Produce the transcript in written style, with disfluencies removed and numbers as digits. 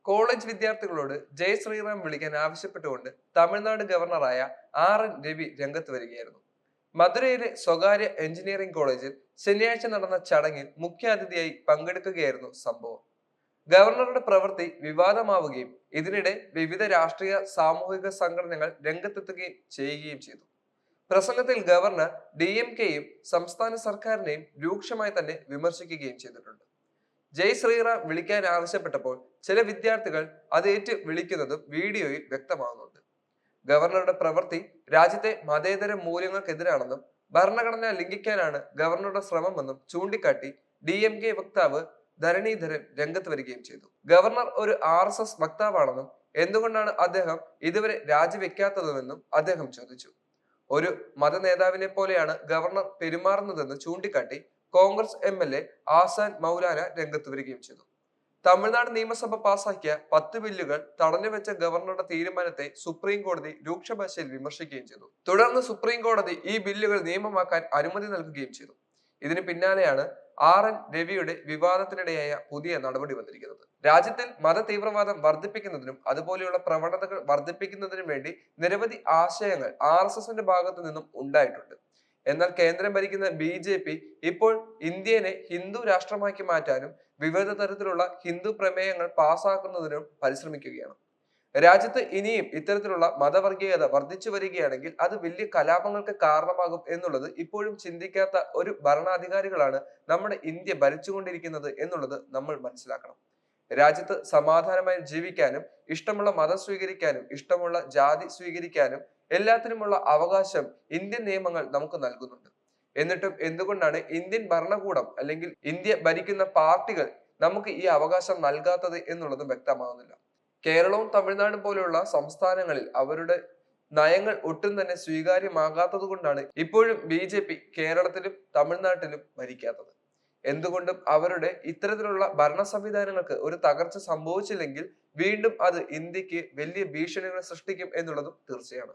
College വിദ്യാർത്ഥികളോട് ജയ് ശ്രീറാം വിളിക്കാൻ ആവശ്യപ്പെട്ടുകൊണ്ട് തമിഴ്നാട് ഗവർണറായ RN രവി രംഗത്ത് വരികയായിരുന്നു. മധുരയിലെ സ്വകാര്യ എഞ്ചിനീയറിംഗ് കോളേജിൽ ശനിയാഴ്ച നടന്ന ചടങ്ങിൽ മുഖ്യാതിഥിയായി പങ്കെടുക്കുകയായിരുന്നു സംഭവം. ഗവർണറുടെ പ്രവൃത്തി വിവാദമാവുകയും ഇതിനിടെ വിവിധ രാഷ്ട്രീയ സാമൂഹിക സംഘടനകൾ രംഗത്തെത്തുകയും ചെയ്യുകയും ചെയ്തു. പ്രസംഗത്തിൽ ഗവർണർ DMKയും സംസ്ഥാന സർക്കാരിനെയും രൂക്ഷമായി തന്നെ വിമർശിക്കുകയും ചെയ്തിട്ടുണ്ട്. ജയ് ശ്രീറാം വിളിക്കാൻ ആവശ്യപ്പെട്ടപ്പോൾ ചില വിദ്യാർത്ഥികൾ അത് ഏറ്റ് വിളിക്കുന്നതും വീഡിയോയിൽ വ്യക്തമാകുന്നുണ്ട്. ഗവർണറുടെ പ്രവൃത്തി രാജ്യത്തെ മതേതര മൂല്യങ്ങൾക്കെതിരാണെന്നും ഭരണഘടന ലംഘിക്കാനാണ് ഗവർണറുടെ ശ്രമമെന്നും ചൂണ്ടിക്കാട്ടി DMK വക്താവ് ധരണീധരൻ രംഗത്ത് വരികയും ചെയ്തു. ഗവർണർ ഒരു RSS വക്താവാണെന്നും എന്തുകൊണ്ടാണ് അദ്ദേഹം ഇതുവരെ രാജിവെക്കാത്തതെന്നും അദ്ദേഹം ചോദിച്ചു. ഒരു മത നേതാവിനെ പോലെയാണ് ഗവർണർ പെരുമാറുന്നതെന്ന് ചൂണ്ടിക്കാട്ടി കോൺഗ്രസ് MLA ആസാൻ മൗലാന രംഗത്ത് വരികയും ചെയ്തു. തമിഴ്നാട് നിയമസഭ പാസാക്കിയ 10 ബില്ലുകൾ തടഞ്ഞുവെച്ച ഗവർണറുടെ തീരുമാനത്തെ സുപ്രീം കോടതി രൂക്ഷ ഭാഷയിൽ വിമർശിക്കുകയും ചെയ്തു. തുടർന്ന് സുപ്രീം കോടതി ഈ ബില്ലുകൾ നിയമമാക്കാൻ അനുമതി നൽകുകയും ചെയ്തു. ഇതിന് പിന്നാലെയാണ് RN രവിയുടെ വിവാദത്തിനിടെയായ പുതിയ നടപടി വന്നിരിക്കുന്നത്. രാജ്യത്തിൽ മത തീവ്രവാദം വർദ്ധിപ്പിക്കുന്നതിനും അതുപോലെയുള്ള പ്രവണതകൾ വർദ്ധിപ്പിക്കുന്നതിനും വേണ്ടി നിരവധി ആശയങ്ങൾ RSSന്റെ ഭാഗത്തു നിന്നും ഉണ്ടായിട്ടുണ്ട്. എന്നാൽ കേന്ദ്രം ഭരിക്കുന്ന BJP ഇപ്പോൾ ഇന്ത്യയെ ഹിന്ദു രാഷ്ട്രമാക്കി മാറ്റാനും വിവിധ തരത്തിലുള്ള ഹിന്ദു പ്രമേയങ്ങൾ പാസാക്കുന്നതിനും പരിശ്രമിക്കുകയാണ്. രാജ്യത്ത് ഇനിയും ഇത്തരത്തിലുള്ള മതവർഗീയത വർദ്ധിച്ചു വരികയാണെങ്കിൽ അത് വലിയ കലാപങ്ങൾക്ക് കാരണമാകും എന്നുള്ളത് ഇപ്പോഴും ചിന്തിക്കാത്ത ഒരു ഭരണാധികാരികളാണ് നമ്മുടെ ഇന്ത്യ ഭരിച്ചുകൊണ്ടിരിക്കുന്നത് എന്നുള്ളത് നമ്മൾ മനസ്സിലാക്കണം. രാജ്യത്ത് സമാധാനമായി ജീവിക്കാനും ഇഷ്ടമുള്ള മതം സ്വീകരിക്കാനും ഇഷ്ടമുള്ള ജാതി സ്വീകരിക്കാനും എല്ലാത്തിനുമുള്ള അവകാശം ഇന്ത്യൻ നിയമങ്ങൾ നമുക്ക് നൽകുന്നുണ്ട്. എന്നിട്ടും എന്തുകൊണ്ടാണ് ഇന്ത്യൻ ഭരണകൂടം അല്ലെങ്കിൽ ഇന്ത്യ ഭരിക്കുന്ന പാർട്ടികൾ നമുക്ക് ഈ അവകാശം നൽകാത്തത് എന്നുള്ളതും വ്യക്തമാകുന്നില്ല. കേരളവും തമിഴ്നാടും പോലെയുള്ള സംസ്ഥാനങ്ങളിൽ അവരുടെ നയങ്ങൾ ഒട്ടും തന്നെ സ്വീകാര്യമാകാത്തത് കൊണ്ടാണ് ഇപ്പോഴും BJP കേരളത്തിലും തമിഴ്നാട്ടിലും ഭരിക്കാത്തത്. എന്തുകൊണ്ടും അവരുടെ ഇത്തരത്തിലുള്ള ഭരണ സംവിധാനങ്ങൾക്ക് ഒരു തകർച്ച സംഭവിച്ചില്ലെങ്കിൽ വീണ്ടും അത് ഇന്ത്യക്ക് വലിയ ഭീഷണികൾ സൃഷ്ടിക്കും എന്നുള്ളതും തീർച്ചയാണ്.